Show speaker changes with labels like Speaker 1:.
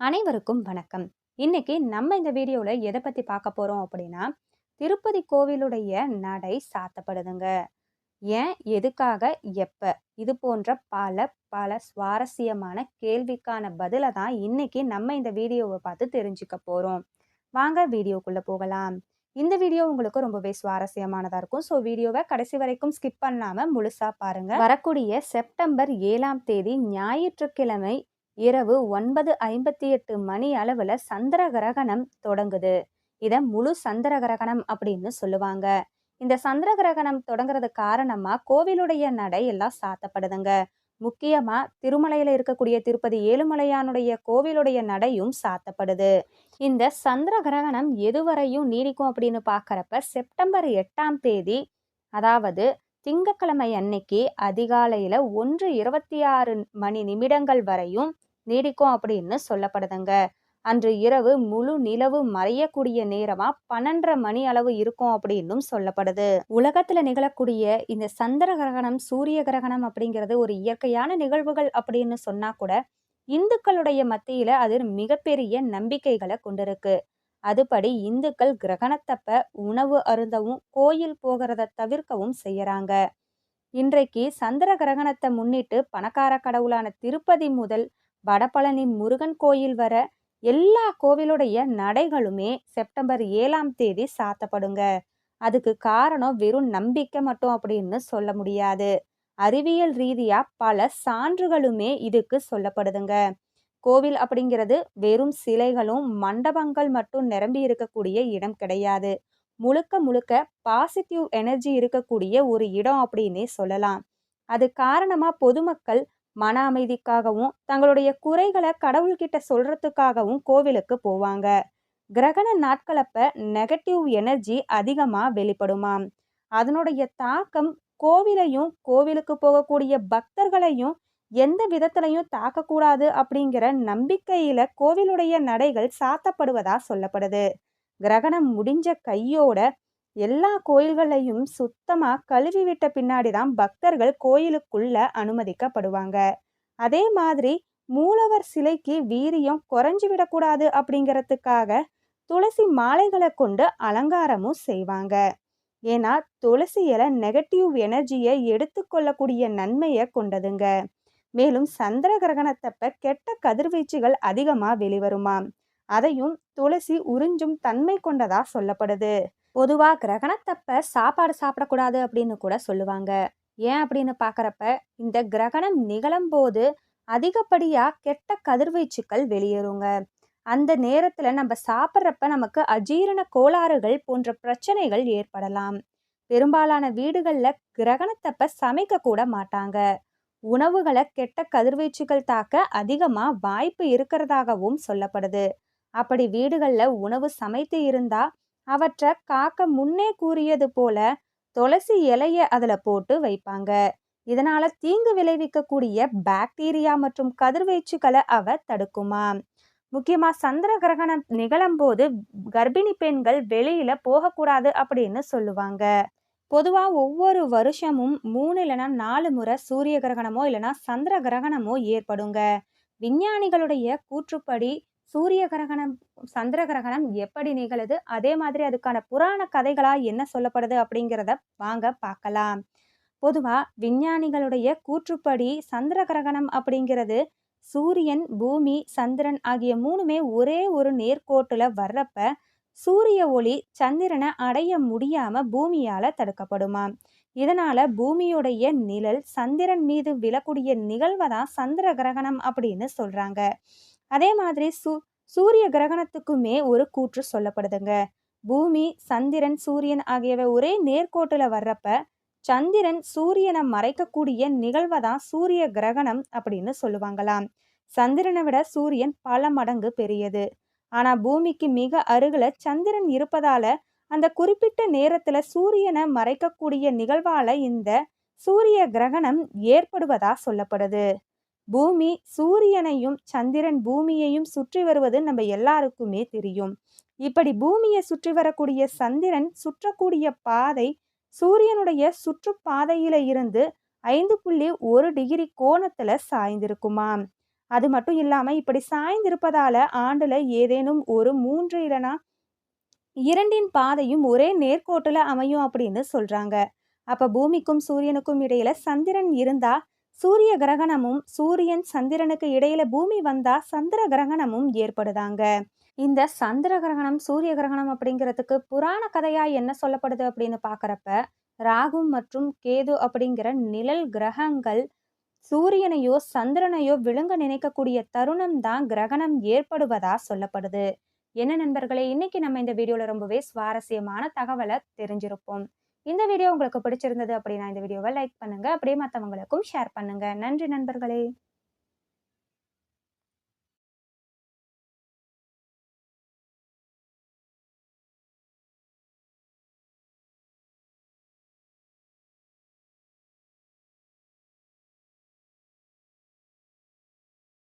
Speaker 1: அனைவருக்கும் வணக்கம். இன்னைக்கு நம்ம இந்த வீடியோல எதை பத்தி பார்க்க போறோம் அப்படின்னா, திருப்பதி கோவிலுடைய நடை சாத்தப்படுதுங்க. ஏன், எதுக்காக, எப்ப? இது போன்ற பல பல சுவாரஸ்யமான கேள்விக்கான பதில தான் இன்னைக்கு நம்ம இந்த வீடியோவை பார்த்து தெரிஞ்சுக்க போறோம். வாங்க வீடியோக்குள்ள போகலாம். இந்த வீடியோ உங்களுக்கு ரொம்பவே சுவாரஸ்யமானதா இருக்கும். ஸோ வீடியோவை கடைசி வரைக்கும் ஸ்கிப் பண்ணாம முழுசா பாருங்க. வரக்கூடிய செப்டம்பர் 7ஆம் தேதி ஞாயிற்றுக்கிழமை இரவு 9:58 மணி அளவுல சந்திர கிரகணம் தொடங்குது. இத முழு சந்திர கிரகணம் அப்படின்னு சொல்லுவாங்க. இந்த சந்திர கிரகணம் தொடங்குறது காரணமா கோவிலுடைய நடை எல்லாம் சாத்தப்படுதுங்க. முக்கியமா திருமலையில இருக்கக்கூடிய திருப்பதி ஏழுமலையானுடைய கோவிலுடைய நடையும் சாத்தப்படுது. இந்த சந்திர கிரகணம் எதுவரையும் நீடிக்கும் அப்படின்னு பார்க்கறப்ப செப்டம்பர் 8ஆம் தேதி, அதாவது திங்கட்கிழமை அன்னைக்கு அதிகாலையில 1:26 மணி நிமிடங்கள் வரையும் நீடிக்கும் அப்படின்னு சொல்லப்படுதுங்க. அன்று இரவு முழு நிலவு மறையக்கூடிய நேரமா 12:30 மணி அளவு இருக்கும் அப்படின்னும் சொல்லப்படுது. உலகத்துல நிகழக்கூடிய இந்த சந்திர கிரகணம், சூரிய கிரகணம் அப்படிங்கிறது ஒரு இயற்கையான நிகழ்வுகள் அப்படின்னு சொன்னா கூட இந்துக்களுடைய மத்தியில அது மிகப்பெரிய நம்பிக்கைகளை கொண்டிருக்கு. அதுபடி இந்துக்கள் கிரகணத்தப்ப உணவு அருந்தவும் கோயில் போகிறத தவிர்க்கவும் செய்யறாங்க. இன்றைக்கு சந்திர கிரகணத்தை முன்னிட்டு பணக்கார கடவுளான திருப்பதி முதல் வடபழனி முருகன் கோயில் வர எல்லா கோவிலுடைய நடைகளுமே செப்டம்பர் 7ஆம் தேதி சாத்தப்படுங்க. அதுக்கு காரணம் வெறும் நம்பிக்கை மட்டும் அப்படின்னு சொல்ல முடியாது. அறிவியல் ரீதியா பல சான்றுகளுமே இதுக்கு சொல்லப்படுதுங்க. கோவில் அப்படிங்கிறது வெறும் சிலைகளும் மண்டபங்கள் மட்டும் நிரம்பி இருக்கக்கூடிய இடம் கிடையாது. முழுக்க முழுக்க பாசிட்டிவ் எனர்ஜி இருக்கக்கூடிய ஒரு இடம் அப்படின்னே சொல்லலாம். அது காரணமா பொதுமக்கள் மன அமைதிக்காகவும் தங்களுடைய குறைகளை கடவுள்கிட்ட சொல்றதுக்காகவும் கோவிலுக்கு போவாங்க. கிரகண நாட்களப்ப நெகட்டிவ் எனர்ஜி அதிகமா வெளிப்படுமாம். அதனுடைய தாக்கம் கோவிலையும் கோவிலுக்கு போகக்கூடிய பக்தர்களையும் எந்த விதத்திலையும் தாக்கக்கூடாது அப்படிங்கிற நம்பிக்கையில கோவிலுடைய நடைகள் சாத்தப்படுவதா சொல்லப்படுது. கிரகணம் முடிஞ்ச கையோட எல்லா கோயில்களையும் சுத்தமா கழுவி விட்ட பின்னாடிதான் பக்தர்கள் கோயிலுக்குள்ள அனுமதிக்கப்படுவாங்க. அதே மாதிரி மூலவர் சிலைக்கு வீரியம் குறைஞ்சு விடக்கூடாது அப்படிங்கிறதுக்காக துளசி மாலைகளை கொண்டு அலங்காரமும் செய்வாங்க. ஏன்னா துளசி இலை நெகட்டிவ் எனர்ஜியை எடுத்துக்கொள்ளக்கூடிய நன்மையை கொண்டதுங்க. மேலும் சந்திர கிரகணத்தப்ப கெட்ட கதிர்வீச்சுகள் அதிகமா வெளிவருமாம். அதையும் துளசி உறிஞ்சும் தன்மை கொண்டதா சொல்லப்படுது. பொதுவா கிரகணத்தப்ப சாப்பாடு சாப்பிடக்கூடாது அப்படின்னு கூட சொல்லுவாங்க. ஏன் அப்படின்னு பாக்குறப்ப இந்த கிரகணம் நிகழும் போது அதிகப்படியா கெட்ட கதிர்வீச்சுக்கள் வெளியேறுங்க. அந்த நேரத்துல நம்ம சாப்பிட்றப்ப நமக்கு அஜீரண கோளாறுகள் போன்ற பிரச்சனைகள் ஏற்படலாம். பெரும்பாலான வீடுகள்ல கிரகணத்தப்ப சமைக்க கூட மாட்டாங்க. உணவுகளை கெட்ட கதிர்வீச்சுகள் தாக்க அதிகமா வாய்ப்பு இருக்கிறதாகவும் சொல்லப்படுது. அப்படி வீடுகள்ல உணவு சமைத்து இருந்தா அவற்றை காக்க முன்னே கூறியது போல துளசி இலைய அதுல போட்டு வைப்பாங்க. இதனால தீங்கு விளைவிக்கக்கூடிய பாக்டீரியா மற்றும் கதிர்வீச்சுகளை அவ தடுக்குமாம். முக்கியமா சந்திர கிரகணம் நிகழும் போது கர்ப்பிணி பெண்கள் வெளியில போகக்கூடாது அப்படின்னு சொல்லுவாங்க. பொதுவா ஒவ்வொரு வருஷமும் 3 இல்லைன்னா 4 முறை சூரிய கிரகணமோ இல்லைன்னா சந்திர கிரகணமோ ஏற்படுங்க. விஞ்ஞானிகளுடைய கூற்றுப்படி சூரிய கிரகணம், சந்திர கிரகணம் எப்படி நிகழுது, அதே மாதிரி அதுக்கான புராண கதைகளா என்ன சொல்லப்படுது அப்படிங்கிறத வாங்க பார்க்கலாம். பொதுவா விஞ்ஞானிகளுடைய கூற்றுப்படி சந்திர கிரகணம் அப்படிங்கிறது சூரியன், பூமி, சந்திரன் ஆகிய மூணுமே ஒரே ஒரு நேர்கோட்டுல வர்றப்ப சூரிய ஒளி சந்திரனை அடைய முடியாம பூமியால தடுக்கப்படுமாம். இதனால பூமியுடைய நிழல் சந்திரன் மீது விழக்கூடிய நிகழ்வதான் சந்திர கிரகணம் அப்படின்னு சொல்றாங்க. அதே மாதிரி சூரிய கிரகணத்துக்குமே ஒரு கூற்று சொல்லப்படுதுங்க. பூமி, சந்திரன், சூரியன் ஆகியவை ஒரே நேர்கோட்டுல வர்றப்ப சந்திரன் சூரியனை மறைக்கக்கூடிய நிகழ்வதான் சூரிய கிரகணம் அப்படின்னு சொல்லுவாங்களாம். சந்திரனை விட சூரியன் பல மடங்கு பெரியது. ஆனா பூமிக்கு மிக அருகில சந்திரன் இருப்பதால அந்த குறிப்பிட்ட நேரத்துல சூரியனை மறைக்கக்கூடிய நிகழ்வால இந்த சூரிய கிரகணம் ஏற்படுவதா சொல்லப்படுது. பூமி சூரியனையும் சந்திரன் பூமியையும் சுற்றி வருவது நம்ம எல்லாருக்குமே தெரியும். இப்படி பூமியை சுற்றி வரக்கூடிய சந்திரன் சுற்றக்கூடிய பாதை சூரியனுடைய சுற்றுப்பாதையில இருந்து 5.1 டிகிரி கோணத்துல சாய்ந்திருக்குமாம். அது மட்டும் இல்லாம இப்படி சாய்ந்திருப்பதால ஆண்டுல ஏதேனும் ஒரு 3 இல்லனா 2ன் பாதையும் ஒரே நேர்கோட்டுல அமையும் அப்படின்னு சொல்றாங்க. அப்ப பூமிக்கும் சூரியனுக்கும் இடையில சந்திரன் இருந்தா சூரிய கிரகணமும், சூரியன் சந்திரனுக்கு இடையில பூமி வந்தா சந்திர கிரகணமும் ஏற்படுதாங்க. இந்த சந்திர கிரகணம், சூரிய கிரகணம் அப்படிங்கிறதுக்கு புராண கதையா என்ன சொல்லப்படுது அப்படின்னு பார்க்கறப்ப, ராகு மற்றும் கேது அப்படிங்கிற நிழல் கிரகங்கள் சூரியனையோ, சந்திரனையோ விழுங்க நினைக்கக்கூடிய தருணம் தான் கிரகணம் ஏற்படுவதா சொல்லப்படுது. என்ன நண்பர்களே, இன்னைக்கு நம்ம இந்த வீடியோல ரொம்பவே சுவாரஸ்யமான தகவல தெரிஞ்சிருப்போம். இந்த வீடியோ உங்களுக்கு பிடிச்சிருந்தது அப்படின்னா இந்த வீடியோவை லைக் பண்ணுங்க. அப்படியே மத்தவங்களுக்கும் ஷேர் பண்ணுங்க. நன்றி நண்பர்களே.